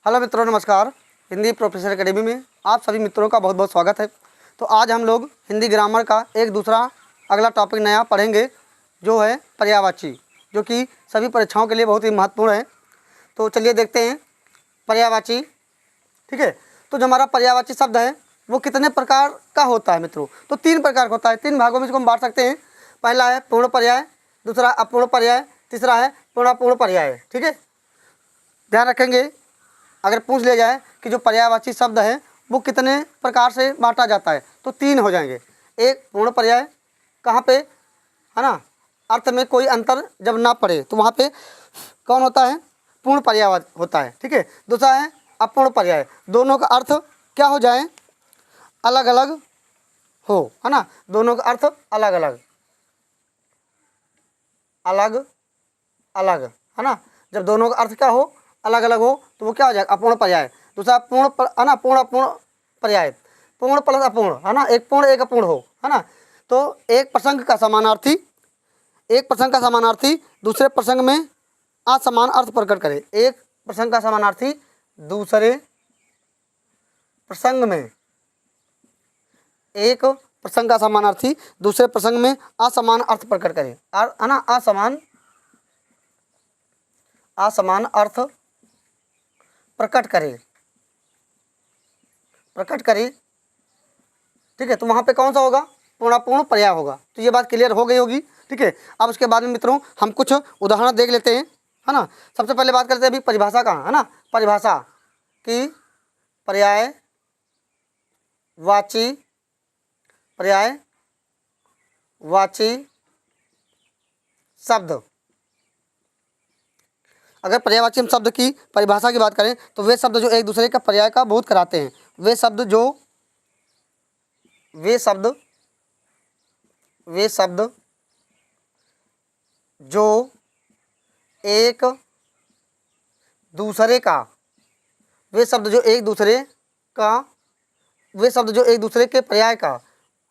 Hello मित्रों, नमस्कार। Hindi professor academy में आप सभी मित्रों का बहुत बहुत स्वागत है। तो आज हम लोग हिंदी ग्रामर का एक दूसरा अगला टॉपिक नया पढ़ेंगे, जो है पर्यायवाची, जो कि सभी परीक्षाओं के लिए बहुत ही महत्वपूर्ण है। तो चलिए देखते हैं पर्यायवाची। ठीक है, तो जो हमारा पर्यायवाची शब्द है वो कितने प्रकार का होता है मित्रों? तो 3 प्रकार का होता है। 3 भागों में इसको हम बांट सकते हैं। पहला है पूर्ण पर्याय, दूसरा अपूर्ण पर्याय, तीसरा है पूर्णापूर्ण पर्याय। ठीक है, ध्यान रखेंगे अगर पूछ लिया जाए कि जो पर्यायवाची शब्द है वो कितने प्रकार से बांटा जाता है, तो 3 हो जाएंगे। एक पूर्ण पर्याय, कहाँ पे, है ना, अर्थ में कोई अंतर जब ना पड़े तो वहाँ पे कौन होता है? पूर्ण पर्याय होता है। ठीक है, दूसरा है अपूर्ण पर्याय, दोनों का अर्थ क्या हो जाए? अलग अलग हो, है ना, दोनों का अर्थ अलग अलग अलग अलग, है ना। जब दोनों का अर्थ क्या हो? अलग अलग हो तो वो क्या हो जाएगा? अपूर्ण पर्याय। दूसरा है ना, पूर्ण अपूर्ण पर्याय, पूर्ण प्लस अपूर्ण, है ना, एक पूर्ण एक अपूर्ण हो, है ना। तो एक प्रसंग का समानार्थी दूसरे प्रसंग में असमान अर्थ प्रकट करे। एक प्रसंग का समानार्थी दूसरे प्रसंग में एक प्रसंग का समानार्थी दूसरे प्रसंग में असमान अर्थ प्रकट करे, और है ना, असमान अर्थ प्रकट करे। ठीक है, तो वहाँ पे कौन सा होगा? पूर्णापूर्ण पर्याय होगा। तो ये बात क्लियर हो गई होगी। ठीक है, अब उसके बाद में मित्रों हम कुछ उदाहरण देख लेते हैं, है ना। सबसे पहले बात करते हैं अभी परिभाषा का, है ना। परिभाषा की पर्यायवाची शब्द। अगर पर्यायवाची शब्द की परिभाषा की बात करें तो वे शब्द जो एक दूसरे का पर्याय का बोध कराते हैं। वे शब्द जो एक दूसरे का वे शब्द जो एक दूसरे के पर्याय का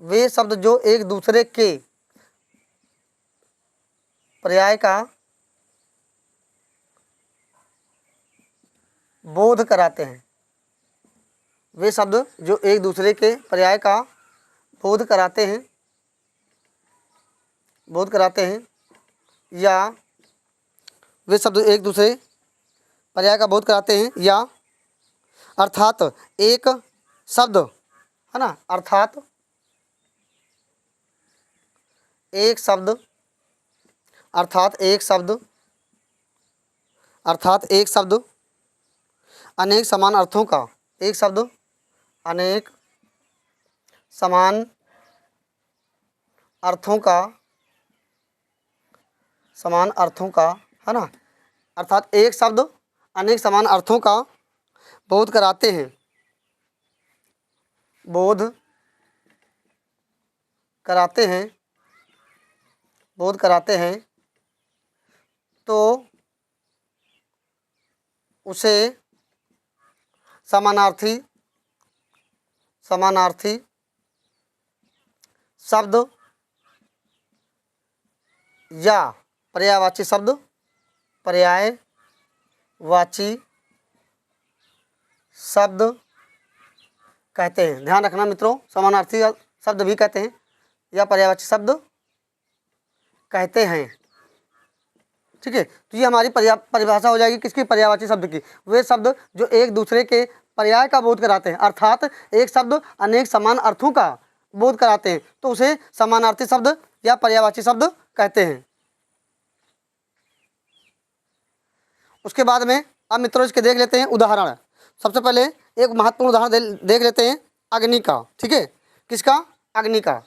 वे शब्द जो एक दूसरे के पर्याय का बोध कराते हैं। वे शब्द जो एक दूसरे के पर्याय का बोध कराते हैं या वे शब्द एक दूसरे पर्याय का बोध कराते हैं, या अर्थात एक शब्द, है ना, अर्थात एक शब्द अनेक समान अर्थों का है ना, अर्थात एक शब्द अनेक समान अर्थों का बोध कराते हैं तो उसे समानार्थी शब्द या पर्यायवाची शब्द कहते हैं। ध्यान रखना मित्रों, समानार्थी शब्द भी कहते हैं या पर्यायवाची शब्द कहते हैं। ठीक है, तो ये हमारी परिभाषा हो जाएगी किसकी? पर्यायवाची शब्द की। वे शब्द जो एक दूसरे के पर्याय का बोध कराते हैं, अर्थात एक शब्द अनेक समान अर्थों का बोध कराते हैं तो उसे समानार्थी शब्द या पर्यायवाची शब्द कहते हैं। उसके बाद में अब मित्रों इसके देख लेते हैं उदाहरण। सबसे पहले एक महत्वपूर्ण उदाहरण देख लेते हैं अग्नि का। ठीक है, किसका? अग्नि का।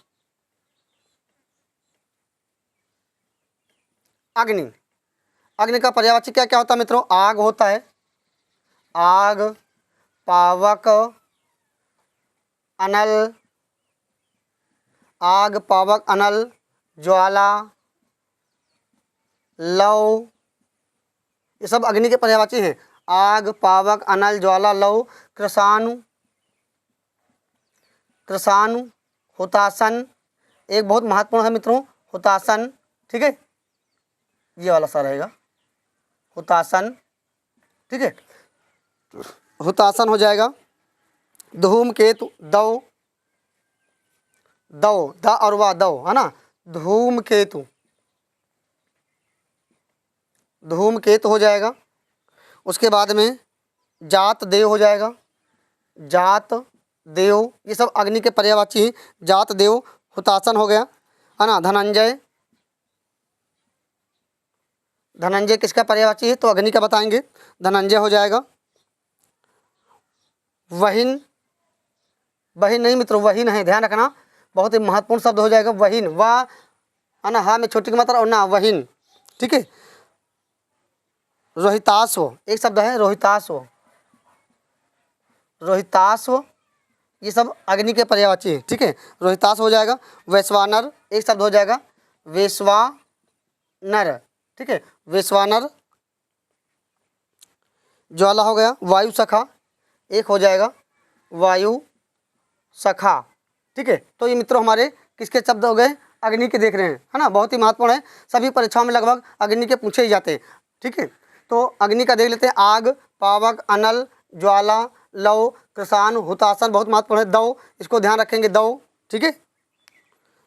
अग्नि का पर्यायवाची क्या क्या होता है मित्रों? आग होता है, आग, पावक, अनल, ज्वाला, लौ, ये सब अग्नि के पर्यायवाची हैं। आग, पावक, अनल, ज्वाला, लौ, कृषाणु, हुतासन, एक बहुत महत्वपूर्ण है मित्रों, हुतासन। ठीक है, ये वाला सा रहेगा, हुतासन। ठीक है, हुतासन हो जाएगा। धूमकेतु दो, दो द और वा दो है ना, धूमकेतु, धूमकेतु हो जाएगा। उसके बाद में जात देव हो जाएगा, जात देव, ये सब अग्नि के पर्यायवाची हैं। जात देव हुतासन हो गया है ना। धनंजय, धनंजय किसका पर्यायवाची है तो अग्नि का बताएंगे, धनंजय हो जाएगा। वहीन, वहीन नहीं मित्रों, वहीन है, ध्यान रखना, बहुत ही महत्वपूर्ण शब्द हो जाएगा। वहीन, वाह है ना, हा में छोटी की मात्रा और ना, वहीन, ठीक है। रोहिताश्व एक शब्द है, रोहिताश्व, रोहिताश्व, ये सब अग्नि के पर्यायवाची है, ठीक है। रोहिताश्व हो जाएगा। वैश्वानर एक शब्द हो जाएगा, वैश्वानर, ठीक है, वैश्वानर। ज्वाला हो गया। वायु सखा एक हो जाएगा, वायु सखा, ठीक है। तो ये मित्रों हमारे किसके शब्द हो गए, अग्नि के देख रहे हैं है ना, बहुत ही महत्वपूर्ण है, सभी परीक्षाओं में लगभग अग्नि के पूछे ही जाते हैं, ठीक है। तो अग्नि का देख लेते हैं। आग, पावक, अनल, ज्वाला, लौ, कृसान, हुतासन, बहुत महत्वपूर्ण है। दौ, इसको ध्यान रखेंगे, दौ, ठीक है,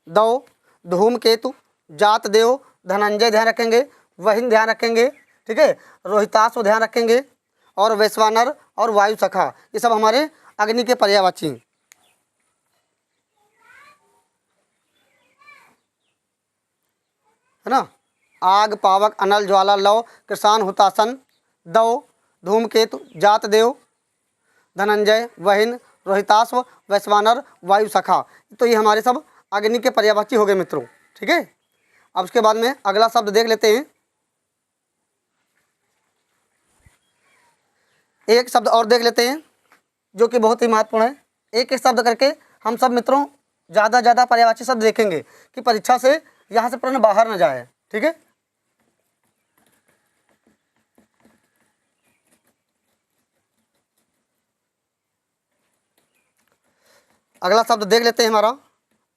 दौ। धूमकेतु, जात देव, धनंजय ध्यान रखेंगे, वहीन ध्यान रखेंगे, ठीक है, रोहिताश्व ध्यान रखेंगे, और वैश्वानर और वायु सखा, ये सब हमारे अग्नि के पर्यायवाची हैं, है ना। आग, पावक, अनल, ज्वाला, लौ, कृसान, हुतासन, दौ, धूमकेतु, जात देव, धनंजय, वहीन, रोहिताश्व, वैश्वानर, वायु सखा, तो ये हमारे सब अग्नि के पर्यायवाची हो गए मित्रों, ठीक है। अब उसके बाद में अगला शब्द देख लेते हैं। एक शब्द और देख लेते हैं जो कि बहुत ही महत्वपूर्ण है। एक एक शब्द करके हम सब मित्रों ज़्यादा पर्यायवाची शब्द देखेंगे कि परीक्षा से यहाँ से प्रश्न बाहर न जाए, ठीक है। अगला शब्द देख लेते हैं हमारा,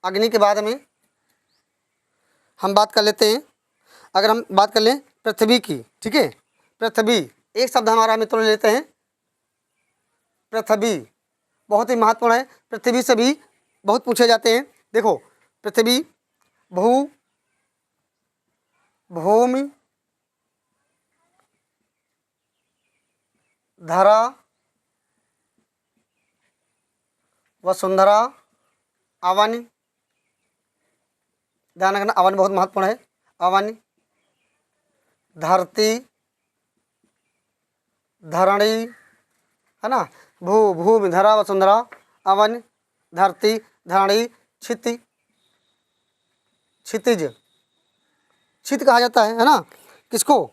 अग्नि के बाद में हम बात कर लेते हैं। अगर हम बात कर लें पृथ्वी की, ठीक है, पृथ्वी एक शब्द हमारा मित्रों लेते हैं। पृथ्वी बहुत ही महत्वपूर्ण है, पृथ्वी से भी बहुत पूछे जाते हैं। देखो, पृथ्वी, भू, भूमि, धरा, वसुंधरा, अवन, ध्यान रखना अवन बहुत महत्वपूर्ण है, अवन, धरती, धरणी, है ना, भू, भूमि, धरा, वसुंधरा, अवन, धरती, धरणी, क्षिति, क्षितिज, क्षित कहा जाता है ना किसको,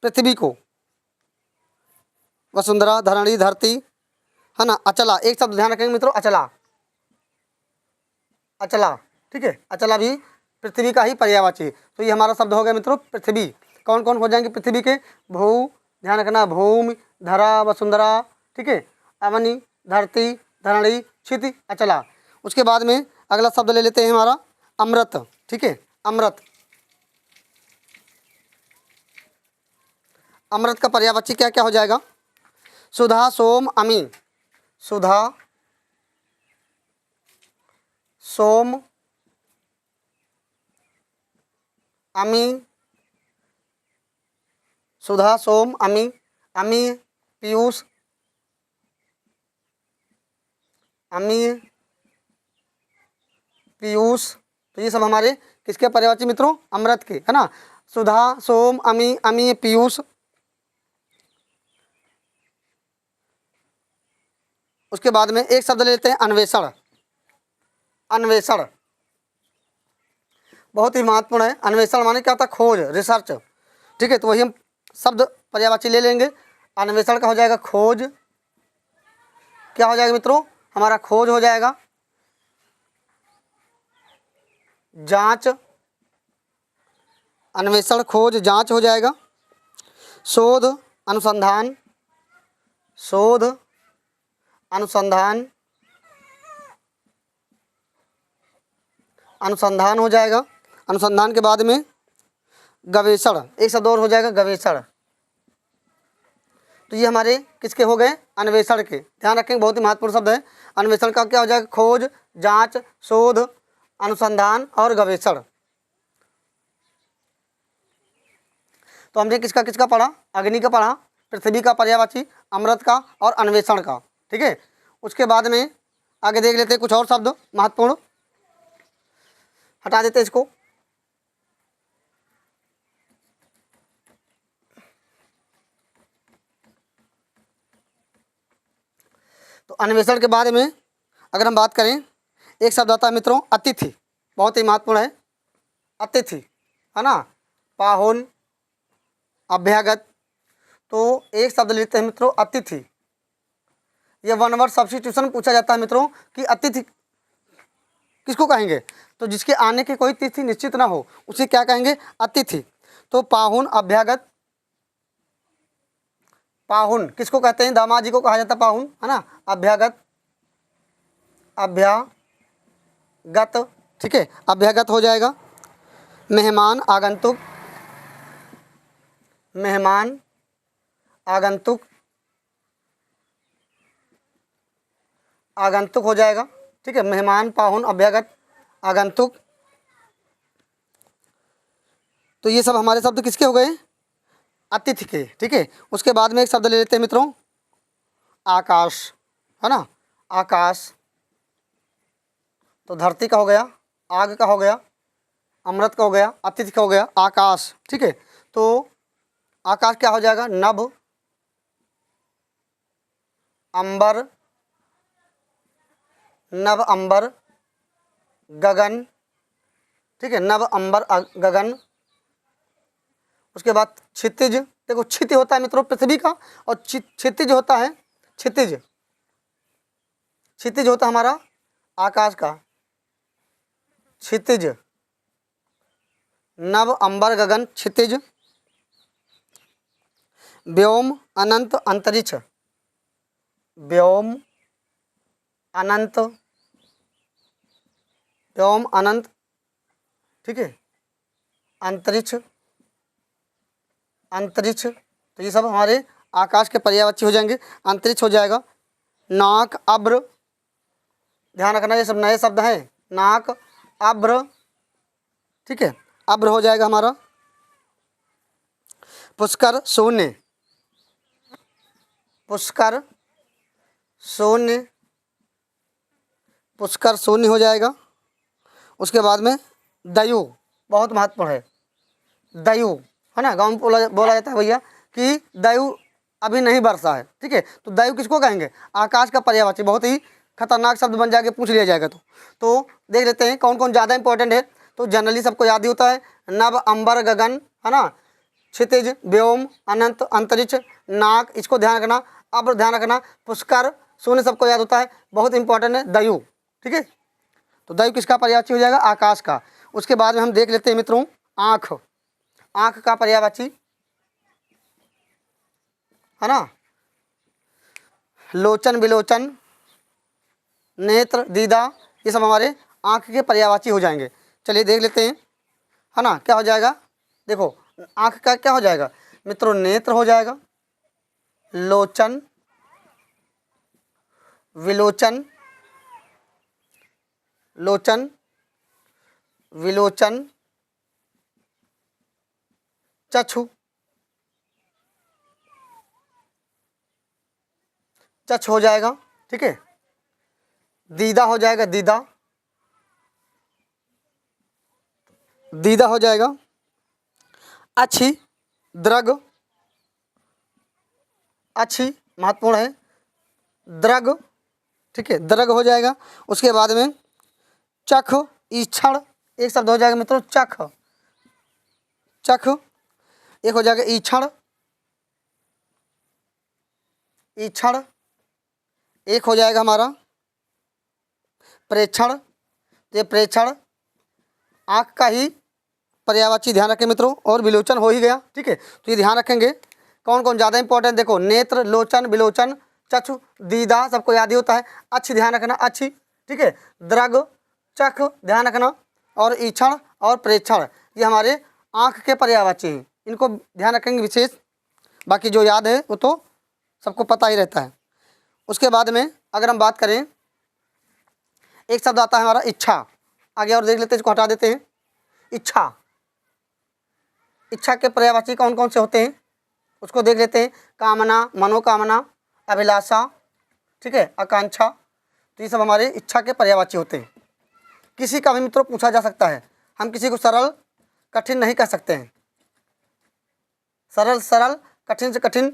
पृथ्वी को, वसुंधरा, धरणी, धरती, है ना। अचला एक शब्द ध्यान रखेंगे मित्रों, अचला, अचला, ठीक है, अचला भी पृथ्वी का ही पर्यायवाची। तो ये हमारा शब्द हो गया मित्रों पृथ्वी। कौन कौन हो जाएंगे पृथ्वी के, भू, ध्यान रखना, भूमि, धरा, वसुंधरा, ठीक है, अवनी, धरती, धरणी, क्षिति, अचला। उसके बाद में अगला शब्द ले लेते हैं हमारा अमृत, ठीक है, अमृत। अमृत का पर्यायवाची क्या क्या हो जाएगा, सुधा, सोम, अमी, सुधा, सोम, अमी, सुधा, सोम, अमी, अमी, पीयूष, अमी, पीयूष, तो ये सब हमारे किसके पर्यायवाची मित्रों, अमृत के, है ना। सुधा, सोम, अमी, अमी, पीयूष। उसके बाद में एक शब्द ले लेते हैं अन्वेषण, अन्वेषण बहुत ही महत्वपूर्ण है। अन्वेषण माने क्या होता है, खोज, रिसर्च, ठीक है। तो वही हम शब्द पर्यायवाची ले लेंगे। अन्वेषण का हो जाएगा खोज, क्या हो जाएगा मित्रों हमारा, खोज हो जाएगा। जांच, अन्वेषण, खोज, जांच हो जाएगा। शोध, अनुसंधान, शोध, अनुसंधान, अनुसंधान हो जाएगा। अनुसंधान के बाद में गवेषण, एक शब्द और हो जाएगा गवेषण, तो ये हमारे किसके हो गए, अन्वेषण के। ध्यान रखेंगे, बहुत ही महत्वपूर्ण शब्द है। अन्वेषण का क्या हो जाएगा, खोज, जांच, शोध, अनुसंधान और गवेषण। तो हमने किसका किसका पढ़ा, अग्नि का पढ़ा, पृथ्वी का पर्यायवाची, अमृत का और अन्वेषण का। ठीक है, उसके बाद में आगे देख लेते हैं कुछ और शब्द महत्वपूर्ण। हटा देते हैं इसको। तो अन्वेषण के बारे में अगर हम बात करें, एक शब्द आता है मित्रों अतिथि, बहुत ही महत्वपूर्ण है। अतिथि है ना, पाहुन, अभ्यागत। तो एक शब्द लेते हैं मित्रों अतिथि। ये वन वर्ड सब्स्टिट्यूशन पूछा जाता है मित्रों कि अतिथि किसको कहेंगे, तो जिसके आने की कोई तिथि निश्चित ना हो उसे क्या कहेंगे, अतिथि। तो पाहुन, अभ्यागत। पाहुन किसको कहते हैं, दामाद जी को कहा जाता है पाहुन, है ना। अभ्यागत, अभ्यागत, ठीक है, अभ्यागत हो जाएगा। मेहमान, आगंतुक, मेहमान, आगंतुक, आगंतुक हो जाएगा। ठीक है, मेहमान, पाहुन, अभ्यागत, आगंतुक। तो ये सब हमारे शब्द किसके हो गए, अतिथि के। ठीक है, उसके बाद में एक शब्द ले लेते हैं मित्रों आकाश, है ना। आकाश तो धरती का हो गया, आग का हो गया, अमृत का हो गया, अतिथि का हो गया, आकाश। ठीक है, तो आकाश क्या हो जाएगा, नभ, अंबर, नभ, अंबर, गगन। ठीक है, नभ, अंबर, गगन। उसके बाद क्षितिज। देखो क्षितिज होता है मित्रों पृथ्वी का, और क्षितिज होता है, क्षितिज, क्षितिज होता है हमारा आकाश का। क्षितिज, नभ, अंबर, गगन, क्षितिज। व्योम, अनंत, अंतरिक्ष, व्योम, अनंत, व्योम, अनंत। ठीक है, अंतरिक्ष, अंतरिक्ष। तो ये सब हमारे आकाश के पर्यायवाची हो जाएंगे। अंतरिक्ष हो जाएगा। नाक, अब्र, ध्यान रखना ये सब नए शब्द हैं। नाक, अब्र, ठीक है, अब्र हो जाएगा हमारा। पुष्कर, शून्य, पुष्कर, शून्य, पुष्कर, शून्य हो जाएगा। उसके बाद में दयु, बहुत महत्वपूर्ण है। दयु है ना, गाँव में बोला जाता है भैया कि दयु अभी नहीं बरसा है। ठीक है, तो दयु किसको कहेंगे, आकाश का पर्यायवाची। बहुत ही खतरनाक शब्द बन जाके पूछ लिया जाएगा। तो देख लेते हैं कौन कौन ज़्यादा इंपॉर्टेंट है। तो जनरली सबको याद ही होता है, नभ, अंबर, गगन, है ना, क्षितिज, व्योम, अनंत, अंतरिक्ष, नाक, इसको ध्यान रखना, अब्र ध्यान रखना, पुष्कर, शून्य सबको याद होता है। बहुत इंपॉर्टेंट है दयु। ठीक है, तो दयु किसका पर्यायवाची हो जाएगा, आकाश का। उसके बाद में हम देख लेते हैं मित्रों आँख, आँख का पर्यायवाची है ना, लोचन, विलोचन, नेत्र, दीदा, ये सब हमारे आँख के पर्यायवाची हो जाएंगे। चलिए देख लेते हैं, है ना, क्या हो जाएगा। देखो आँख का क्या हो जाएगा मित्रों, नेत्र हो जाएगा, लोचन, विलोचन, लोचन, विलोचन, चक्षु, चक्ष हो जाएगा। ठीक है, दीदा हो जाएगा, दीदा, दीदा हो जाएगा। अच्छी, द्रग, अच्छी महत्वपूर्ण है, द्रग। ठीक है, द्रग हो जाएगा। उसके बाद में चख, ईक्षण, एक शब्द हो जाएगा मित्रों चख, चख एक हो जाएगा, ईक्षण, ईक्षण एक हो जाएगा हमारा, प्रेक्षण। तो ये प्रेक्षण आँख का ही पर्यायवाची ध्यान रखें मित्रों, और विलोचन हो ही गया। ठीक है, तो ये ध्यान रखेंगे कौन कौन ज़्यादा इंपॉर्टेंट। देखो नेत्र, लोचन, विलोचन, चक्षु, दीदा सबको याद ही होता है। अच्छी ध्यान रखना, अच्छी। ठीक है, द्रग, चख ध्यान रखना, और ईक्षण और प्रेक्षण ये हमारे आँख के पर्यायवाची हैं, इनको ध्यान रखेंगे विशेष। बाकी जो याद है वो तो सबको पता ही रहता है। उसके बाद में अगर हम बात करें, एक शब्द आता है हमारा इच्छा। आगे और देख लेते हैं, इसको हटा देते हैं। इच्छा, इच्छा के पर्यायवाची कौन कौन से होते हैं उसको देख लेते हैं। कामना, मनोकामना, अभिलाषा, ठीक है, आकांक्षा, तो ये सब हमारे इच्छा के पर्यायवाची होते हैं। किसी का भी मित्रों पूछा जा सकता है, हम किसी को सरल कठिन नहीं कह सकते हैं। सरल सरल, कठिन से कठिन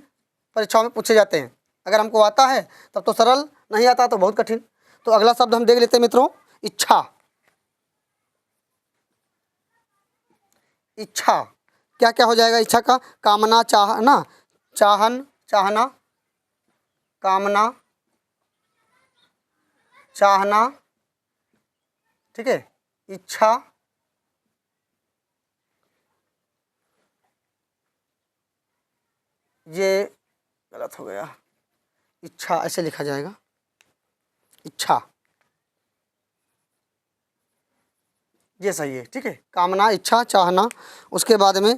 परीक्षाओं में पूछे जाते हैं। अगर हमको आता है तब तो सरल, नहीं आता तो बहुत कठिन। तो अगला शब्द हम देख लेते हैं मित्रों, इच्छा। इच्छा क्या क्या हो जाएगा इच्छा का? कामना, चाहना, चाहन, चाहना, कामना, चाहना, ठीक है, इच्छा, ये गलत हो गया, इच्छा ऐसे लिखा जाएगा, इच्छा, ये सही है, ठीक है। कामना, इच्छा, चाहना, उसके बाद में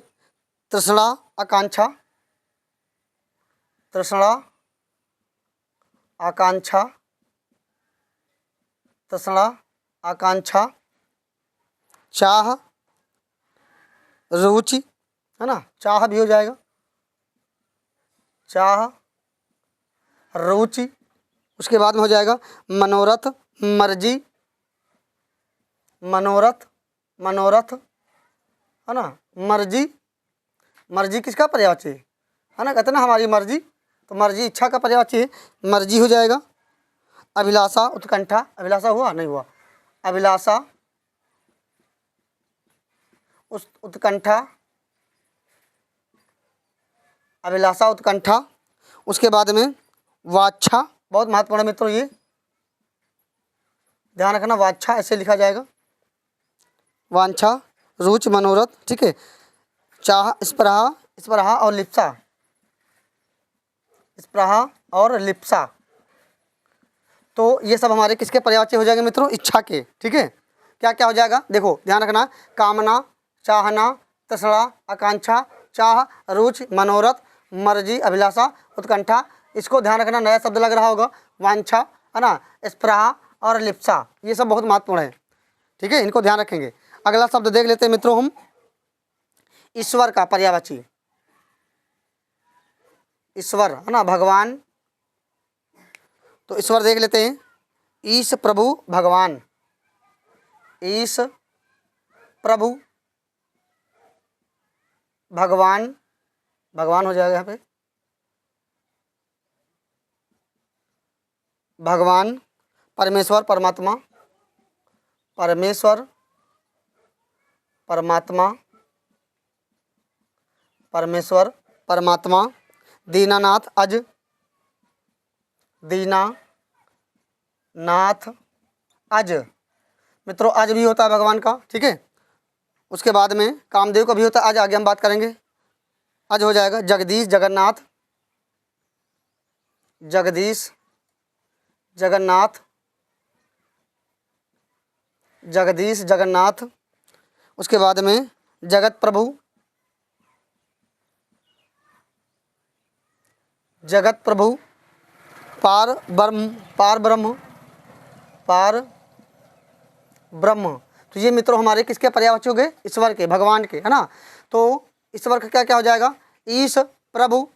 तृष्णा, आकांक्षा, तृष्णा, आकांक्षा, तृष्णा, आकांक्षा, चाह, रुचि, है ना, चाह भी हो जाएगा, चाह, रुचि। उसके बाद में हो जाएगा मनोरथ, मर्जी, मनोरथ, मनोरथ, है ना, मर्जी। मर्जी किसका पर्यायवाची है ना, कहते ना हमारी मर्जी, तो मर्जी इच्छा का पर्यायवाची है, मर्जी हो जाएगा। अभिलाषा, उत्कंठा, अभिलाषा हुआ नहीं हुआ, अभिलाषा, उस उत्कंठा, अभिलाषा, उत्कंठा। उसके बाद में वाच्छा, बहुत महत्वपूर्ण है मित्रों, ये ध्यान रखना, वाच्छा ऐसे लिखा जाएगा, वांछा, रुचि, मनोरथ, ठीक है। चाह, स्पृहा, स्पृहा और लिप्सा, स्पृहा और लिप्सा, तो ये सब हमारे किसके पर्यायवाची हो जाएंगे मित्रों? इच्छा के, ठीक है। क्या क्या हो जाएगा देखो, ध्यान रखना, कामना, चाहना, तृष्णा, आकांक्षा, चाह, रुचि, मनोरथ, मर्जी, अभिलाषा, उत्कंठा। इसको ध्यान रखना, नया शब्द लग रहा होगा, वांछा, है ना, स्पृहा और लिप्सा, ये सब बहुत महत्वपूर्ण है, ठीक है, इनको ध्यान रखेंगे। अगला शब्द देख लेते हैं मित्रों हम, ईश्वर का पर्यायवाची, ईश्वर, है ना, भगवान। तो ईश्वर देख लेते हैं, ईश, प्रभु, भगवान, ईश, प्रभु, भगवान, भगवान हो जाएगा यहाँ पे, भगवान, परमेश्वर, परमात्मा, परमेश्वर, परमात्मा, परमेश्वर, परमात्मा, दीनानाथ, अज, दीना नाथ, अज। मित्रों अज भी होता है भगवान का, ठीक है। उसके बाद में कामदेव का भी होता है अज, आगे हम बात करेंगे। अज हो जाएगा जगदीश, जगन्नाथ, जगदीश, जगन्नाथ, जगदीश, जगन्नाथ। उसके बाद में जगत प्रभु, जगत प्रभु, पार ब्रह्म, पार ब्रह्म, पार ब्रह्म। तो ये मित्रों हमारे किसके पर्यायवाची हो गए? ईश्वर के, भगवान के, है ना। तो ईश्वर का क्या क्या हो जाएगा? ईश, प्रभु,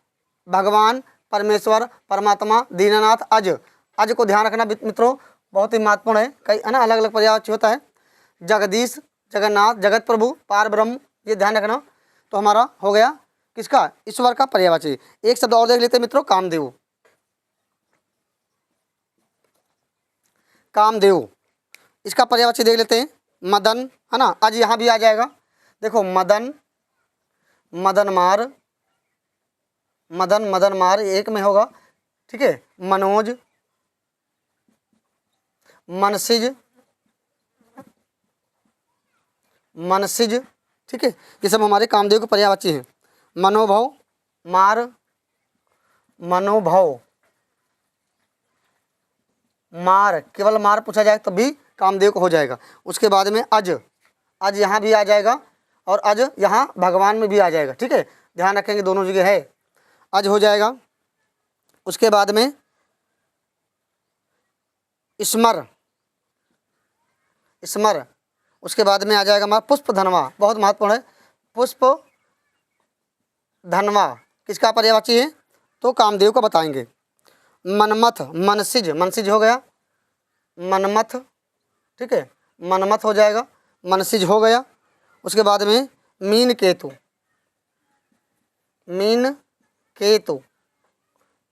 भगवान, परमेश्वर, परमात्मा, दीनानाथ, अज। अज को ध्यान रखना मित्रों, बहुत ही महत्वपूर्ण है, कई, है ना, अलग अलग पर्यायवाची होता है। जगदीश, जगन्नाथ, जगत प्रभु, पार ब्रह्म, ये ध्यान रखना। तो हमारा हो गया किसका? ईश्वर का पर्यायवाची। एक शब्द और देख लेते हैं मित्रों, कामदेव। कामदेव, इसका पर्यायवाची देख लेते हैं, मदन, है ना, आज यहाँ भी आ जाएगा। देखो मदन, मदन मार, मदन, मदन मार, एक में होगा, ठीक है। मनोज, मनसिज, मनसिज, ठीक है। ये सब हमारे कामदेव के पर्यायवाची हैं। मनोभव, मार, मनोभव, मार, केवल मार पूछा जाए तब भी कामदेव को हो जाएगा। उसके बाद में अज, अज यहाँ भी आ जाएगा और अज यहाँ भगवान में भी आ जाएगा, ठीक है। ध्यान रखेंगे दोनों जगह है, अज हो जाएगा। उसके बाद में स्मर, स्मर। उसके बाद में आ जाएगा हमारा पुष्प धनवा, बहुत महत्वपूर्ण है। पुष्प धनवा किसका पर्यायवाची है? तो कामदेव को बताएंगे। मनमथ, मनसिज, मनसिज हो गया, मनमथ, ठीक है, मनमथ हो जाएगा, मनसिज हो गया। उसके बाद में मीन केतु, मीन केतु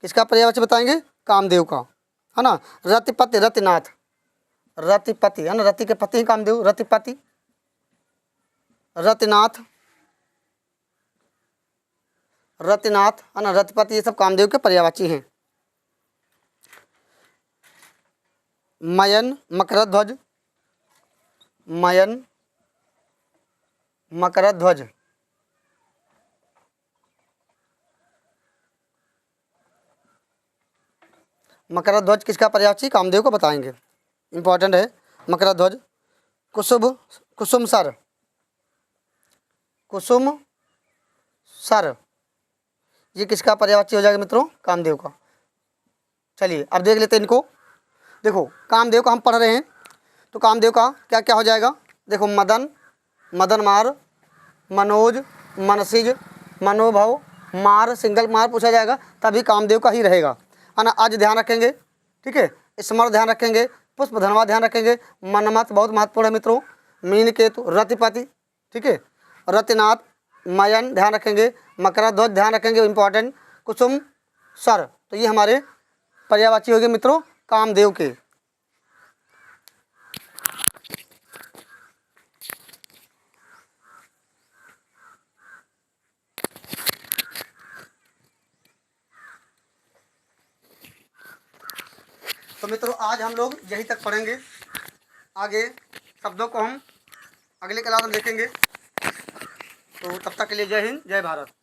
किसका पर्यायवाची बताएंगे? कामदेव का, है ना। रतिपति, रतिनाथ, रतिपति है ना, रति के पति हैं कामदेव, रतिपति, रतिनाथ, रतिनाथ है ना, रतिपति, ये सब कामदेव के पर्यायवाची हैं। मयन, मकरध्वज, मयन, मकरध्वज, मकरध्वज किसका पर्यायवाची? कामदेव को बताएंगे, इंपॉर्टेंट है मकरध्वज। कुसुम, कुसुम सर, कुसुम सर, ये किसका पर्यायवाची हो जाएगा मित्रों? कामदेव का। चलिए अब देख लेते हैं इनको। देखो कामदेव का हम पढ़ रहे हैं, तो कामदेव का क्या क्या हो जाएगा? देखो मदन, मदनमार, मनोज, मनसिज, मनोभव, मार, सिंगल मार पूछा जाएगा तभी कामदेव का ही रहेगा, है ना। आज ध्यान रखेंगे, ठीक है। स्मर ध्यान रखेंगे, पुष्प धनवा ध्यान रखेंगे, मनमथ बहुत महत्वपूर्ण है मित्रों, मीन केतु, रतिपति, ठीक है, रतिनाथ, मयन ध्यान रखेंगे, मकरध्वज ध्यान रखेंगे, इंपॉर्टेंट, कुसुम सर, तो ये हमारे पर्यायवाची हो गए मित्रों कामदेव के। तो मित्रों आज हम लोग यहीं तक पढ़ेंगे, आगे शब्दों को हम अगले क्लास में देखेंगे। तो तब तक के लिए जय हिंद, जय भारत।